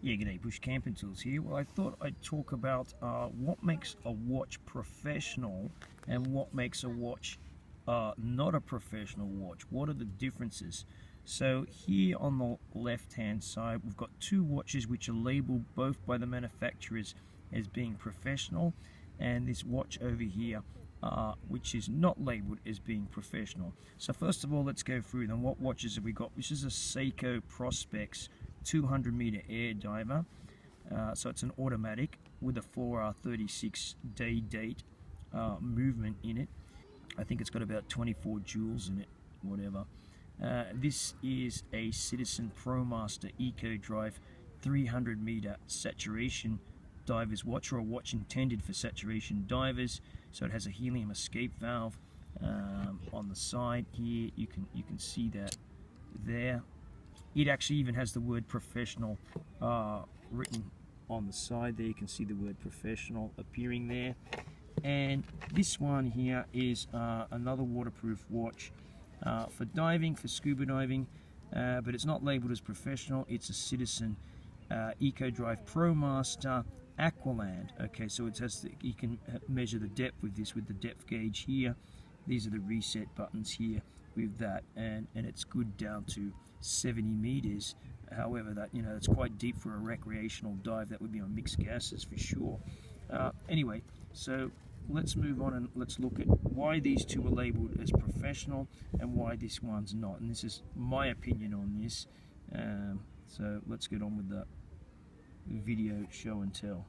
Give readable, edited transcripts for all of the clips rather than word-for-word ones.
Yeah, g'day, Bush Camping Tools here. Well, I thought I'd talk about what makes a watch professional and what makes a watch not a professional watch. What are the differences? So here on the left hand side, we've got two watches which are labeled both by the manufacturers as being professional, and this watch over here which is not labeled as being professional. So first of all, let's go through them. What watches have we got? This is a Seiko Prospex 200 meter air diver, so it's an automatic with a 4-hour-36 day date movement in it. I think it's got about 24 joules in it, whatever. This is a Citizen Promaster Eco Drive 300 meter saturation diver's watch, or a watch intended for saturation divers. So it has a helium escape valve on the side here. You can see that there. It actually even has the word professional written on the side there. You can see the word professional appearing there. And this one here is another waterproof watch for diving, for scuba diving, but it's not labeled as professional. It's a Citizen Eco Drive Promaster Aqualand. Okay, so it has you can measure the depth with this with the depth gauge here. These are the reset buttons here with that, and it's good down to 70 meters. However, that it's quite deep for a recreational dive. That would be on mixed gases for sure. Anyway, so let's move on and let's look at why these two are labeled as professional and why this one's not. And this is my opinion on this. So let's get on with the video show and tell.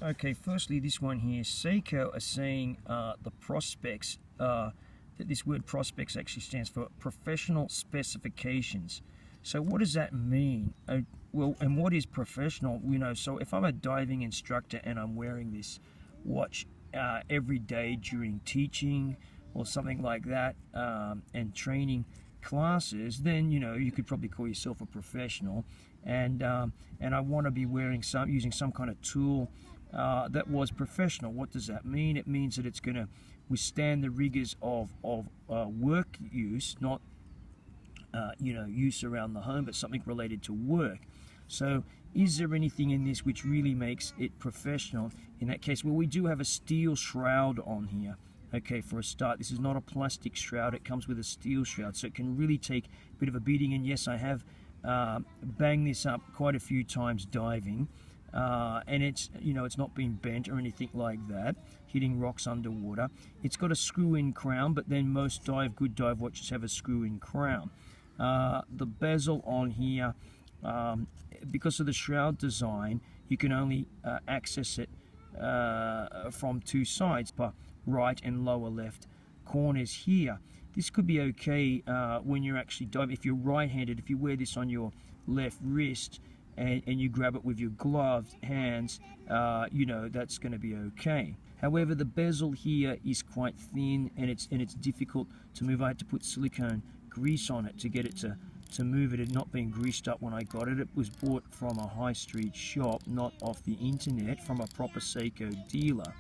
Okay, firstly, this one here, Seiko are saying the Prospex, that this word Prospex actually stands for professional specifications. So what does that mean? Well, and what is professional? So if I'm a diving instructor and I'm wearing this watch every day during teaching or something like that, and training classes, then you could probably call yourself a professional. And I want to be wearing using some kind of tool that was professional. What does that mean? It means that it's going to withstand the rigors of work use, not use around the home, but something related to work. So is there anything in this which really makes it professional? In that case, well, we do have a steel shroud on here. Okay, for a start, this is not a plastic shroud. It comes with a steel shroud, so it can really take a bit of a beating. And yes, I have banged this up quite a few times diving, and it's it's not been bent or anything like that, hitting rocks underwater. It's got a screw-in crown, but then most good dive watches have a screw-in crown. The bezel on here, because of the shroud design, you can only access it from two sides, but right and lower left corners here. This could be okay when you're actually diving. If you're right-handed, if you wear this on your left wrist and you grab it with your gloved hands, that's going to be okay. However, the bezel here is quite thin and it's difficult to move. I had to put silicone grease on it to get it to move. It had not been greased up when I got it. It was bought from a high street shop, not off the internet, from a proper Seiko dealer.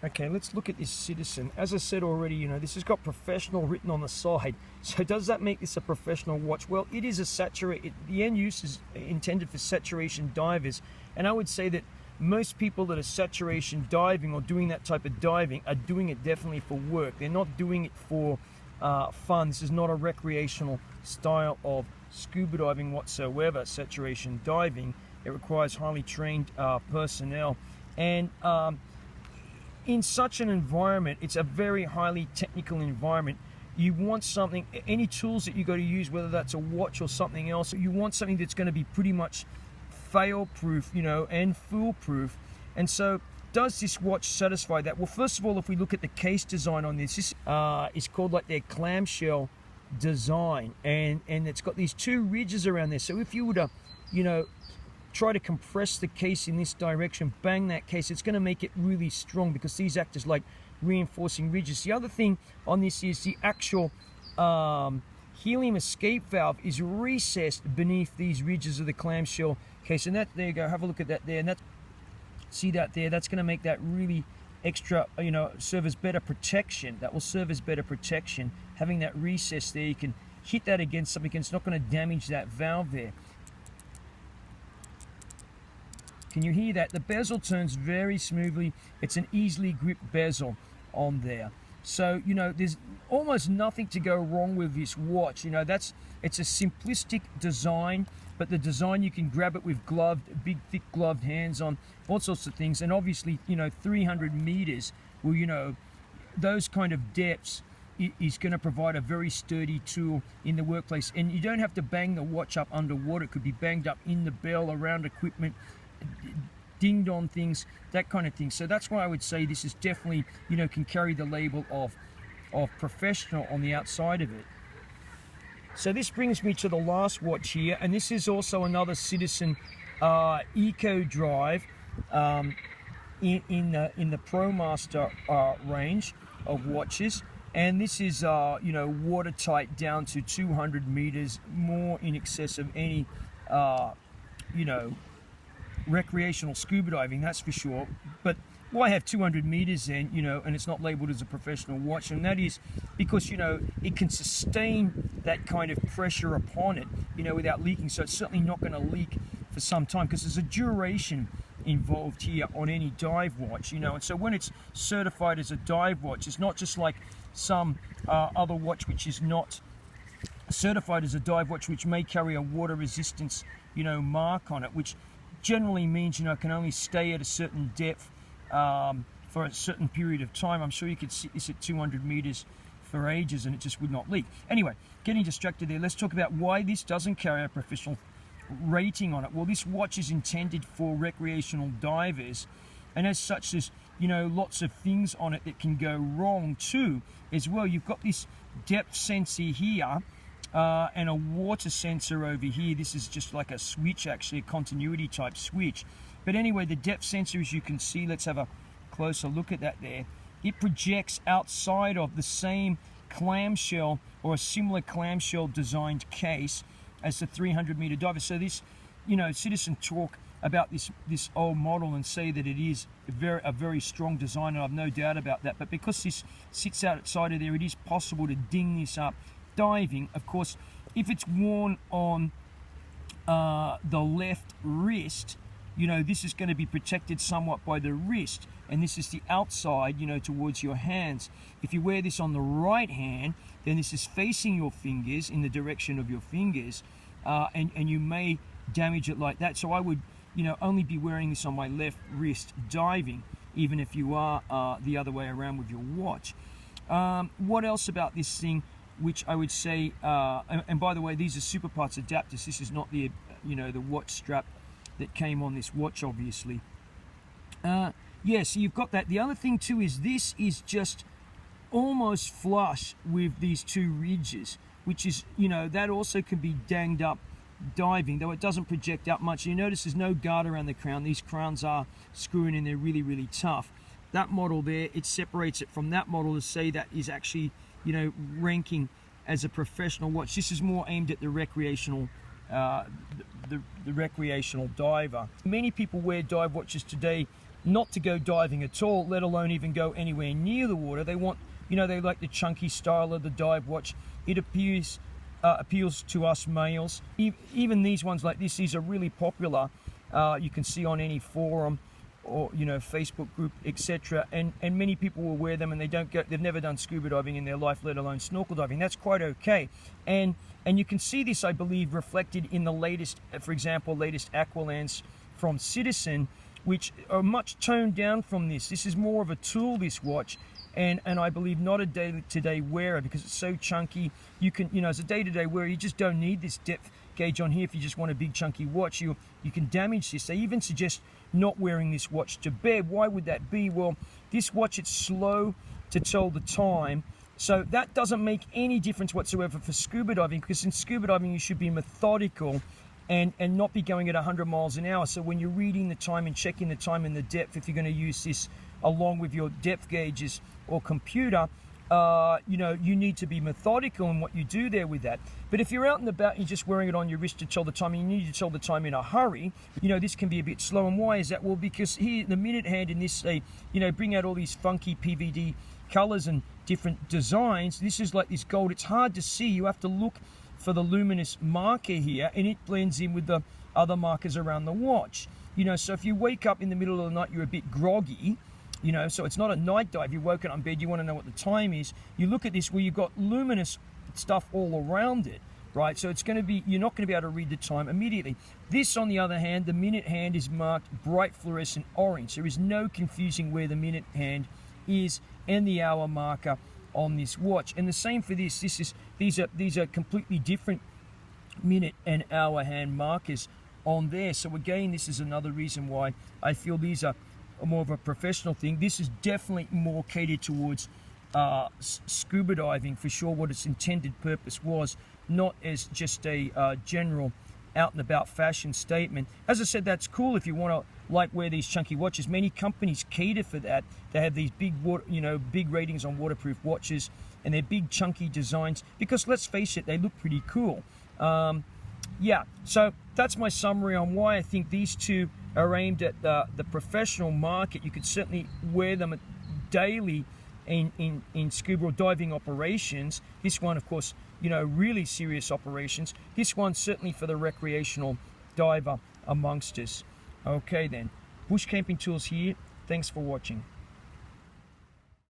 Okay, let's look at this Citizen. As I said already, this has got professional written on the side. So does that make this a professional watch? Well, it is the end use is intended for saturation divers. And I would say that most people that are saturation diving or doing that type of diving are doing it definitely for work. They're not doing it for fun. This is not a recreational style of scuba diving whatsoever, saturation diving. It requires highly trained personnel. And in such an environment, it's a very highly technical environment. You want something, any tools that you got to use, whether that's a watch or something else, you want something that's going to be pretty much fail-proof, and foolproof. And so, does this watch satisfy that? Well, first of all, if we look at the case design on this is called like their clamshell design, and it's got these two ridges around there. So if you were to, try to compress the case in this direction, bang that case, it's going to make it really strong because these act as like reinforcing ridges. The other thing on this is the actual helium escape valve is recessed beneath these ridges of the clamshell case, and that, there you go, have a look at that there, and that, see that there, that's going to make that really extra, serve as better protection. That will serve as better protection. Having that recess there, you can hit that against something and it's not going to damage that valve there. Can you hear that? The bezel turns very smoothly. It's an easily gripped bezel on there. So, you know, there's almost nothing to go wrong with this watch. You know, it's a simplistic design, but the design, you can grab it with big, thick gloved hands on, all sorts of things. And obviously, you know, 300 meters, well, you know, those kind of depths is going to provide a very sturdy tool in the workplace. And you don't have to bang the watch up underwater. It could be banged up in the bell, around equipment, dinged on things, that kind of thing. So that's why I would say this is definitely, you know, can carry the label of professional on the outside of it. So this brings me to the last watch here, and this is also another Citizen Eco Drive in the Promaster range of watches. And this is, you know, watertight down to 200 meters, more in excess of any, you know, recreational scuba diving, that's for sure. But why have 200 meters then, you know, and it's not labeled as a professional watch? And that is because, you know, it can sustain that kind of pressure upon it, you know, without leaking. So it's certainly not going to leak for some time, because there's a duration involved here on any dive watch, you know. And so when it's certified as a dive watch, it's not just like some other watch which is not certified as a dive watch, which may carry a water resistance, you know, mark on it, which generally means, you know, it can only stay at a certain depth for a certain period of time. I'm sure you could sit this at 200 meters for ages and it just would not leak. Anyway, getting distracted there, let's talk about why this doesn't carry a professional rating on it. Well, this watch is intended for recreational divers, and as such, there's, you know, lots of things on it that can go wrong too as well. You've got this depth sensor here, and a water sensor over here. This is just like a switch, actually, a continuity type switch. But anyway, the depth sensor, as you can see, let's have a closer look at that there. It projects outside of the same clamshell or a similar clamshell designed case as the 300 meter diver. So this, you know, Citizen talk about this old model and say that it is a very strong design, and I've no doubt about that. But because this sits outside of there, it is possible to ding this up diving. Of course, if it's worn on the left wrist, you know, this is going to be protected somewhat by the wrist, and this is the outside, you know, towards your hands. If you wear this on the right hand, then this is facing your fingers in the direction of your fingers, and you may damage it like that. So I would, you know, only be wearing this on my left wrist diving, even if you are the other way around with your watch. What else about this thing which I would say, and by the way, these are super parts adapters. This is not the, you know, the watch strap that came on this watch, obviously. Yeah, so you've got that. The other thing too is this is just almost flush with these two ridges, which is, you know, that also can be danged up diving, though it doesn't project out much. You notice there's no guard around the crown. These crowns are screwing in, they're really, really tough. That model there, it separates it from that model to say that is actually, you know, ranking as a professional watch. This is more aimed at the recreational the recreational diver. Many people wear dive watches today not to go diving at all, let alone even go anywhere near the water. They want, you know, they like the chunky style of the dive watch. It appeals to us males. Even these ones like this, these are really popular. You can see on any forum or, you know, Facebook group, etc. And many people will wear them, and they've never done scuba diving in their life, let alone snorkel diving. That's quite okay. And you can see this, I believe, reflected in the latest, for example, latest Aqualands from Citizen, which are much toned down from this. This is more of a tool, this watch, and I believe not a day-to-day wearer, because it's so chunky. You can, you know, as a day-to-day wearer, you just don't need this depth gauge on here. If you just want a big chunky watch, you can damage this. They even suggest not wearing this watch to bed. Why would that be? Well, this watch, it's slow to tell the time, so that doesn't make any difference whatsoever for scuba diving, because in scuba diving you should be methodical and not be going at 100 miles an hour. So when you're reading the time and checking the time and the depth, if you're going to use this along with your depth gauges or computer, you know, you need to be methodical in what you do there with that. But if you're out and about and you're just wearing it on your wrist to tell the time, and you need to tell the time in a hurry, you know, this can be a bit slow. And why is that? Well, because here, the minute hand in this, you know, bring out all these funky PVD colors and different designs. This is like this gold. It's hard to see. You have to look for the luminous marker here, and it blends in with the other markers around the watch. You know, so if you wake up in the middle of the night, you're a bit groggy, you know, so it's not a night dive, you're woken up in bed, you want to know what the time is, you look at this where you've got luminous stuff all around it, right? So it's going to be, you're not going to be able to read the time immediately. This, on the other hand, the minute hand is marked bright fluorescent orange. There is no confusing where the minute hand is and the hour marker on this watch. And the same for this. These are completely different minute and hour hand markers on there. So again, this is another reason why I feel these are more of a professional thing. This is definitely more catered towards scuba diving for sure, what its intended purpose was, not as just a general out and about fashion statement. As I said, that's cool if you want to like wear these chunky watches. Many companies cater for that. They have these big big ratings on waterproof watches, and they're big chunky designs because, let's face it, they look pretty cool. Yeah, so that's my summary on why I think these two are aimed at the professional market. You could certainly wear them daily in scuba or diving operations. This one, of course, really serious operations. This one's certainly for the recreational diver amongst us. Okay then, bush camping tools here. Thanks for watching.